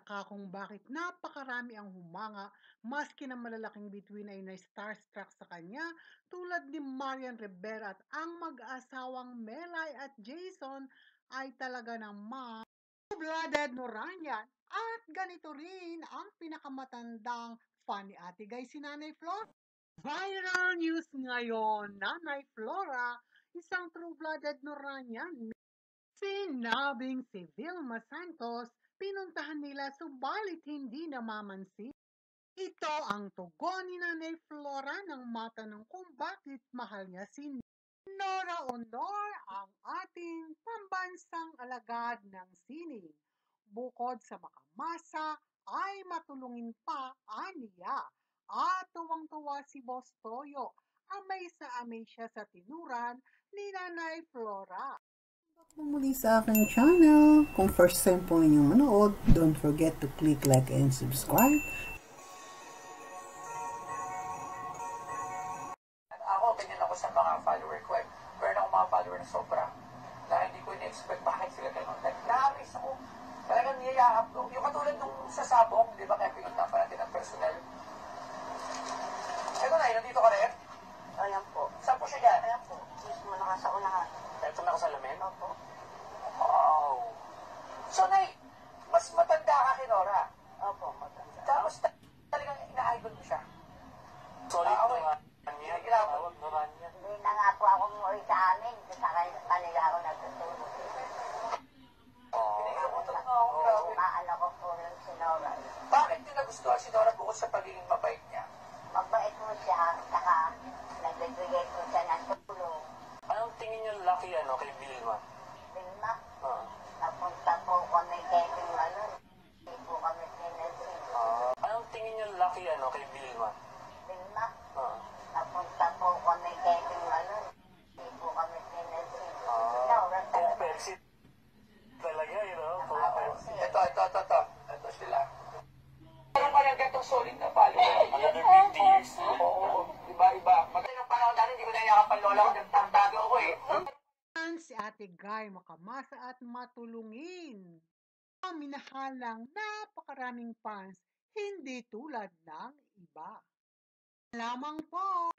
nagtataka kung bakit napakarami ang humanga maski na malalaking bituin ay na-starstruck sa kanya tulad ni Marian Rivera at ang mag-asawang Melay at Jason ay talaga namang blooded Noranian at ganito rin ang pinakamatandang fan ni Ate Guy si Nanay Flora. Viral news ngayon, Nanay Flora, isang true-blooded Noranian. Sinabing si Vilma Santos, pinuntahan nila subalit hindi namamansin. Ito ang tugon ni Nanay Flora nang matanong kung bakit mahal niya si Nora Honor, ang ating pambansang alagad ng sining. Bukod sa makamasa, ay matulungin pa aniya. At tuwang-tuwa si Boss Toyo, amay sa amay siya sa tinuran ni Nanay Flora. Muli sa aking channel. Kung first time po inyong manood, don't forget to click like and subscribe. Ako, ganyan ako sa mga follower ko. Meron akong mga follower na sobra. Na hindi ko in-expect bakit sila gano'n. Na-amaze ako. Talagang niyayakap ko. Yung katulad nung sa Sabong, di ba kaya pinunta pa natin ang personal. Ito na, nandito ka rin? Ayan po. Saan po siya yan? Ayan po. Mismo na sa unahan. Ito na ako sa lamin? Opo. Wow. So, Nay, mas matanda ka kay Nora. Opo, matanda. Tapos talagang ina-idol mo siya. Sorry, away. Norania. Tawag Norania. Hindi na nga po ako umuwi sa amin. Sa kanila ako nagtutulog. Pinag-iutot na ako. Grabe. Maala ko po yung si Nora. Bakit din nagustuhan si Nora bukod sa pagiging mabait niya? Mabait mo siya, saka nagbibigay po siya ng tulong. Anong tingin niyo lucky kay Vilma? Vilma, Ah. napunta po kami kay Vilma nun. Hindi po kami pinasin. Anong tingin niyo lucky kay Vilma? Vilma, Ah. napunta po kami kay Vilma nun. Hindi po kami pinasin. Nora Pong talaga. Percy talaga, Pong Percy. Ito. Ito sila. Meron pa lang gatong solid na follower. Another 50 years. Oo, iba-iba. Magandang panahon natin, hindi ko nayakapan lola ko, nagtartago ako eh. Si Ate Guy makamasa at matulungin. Ang minahal ng napakaraming fans, hindi tulad ng iba. Lamang po.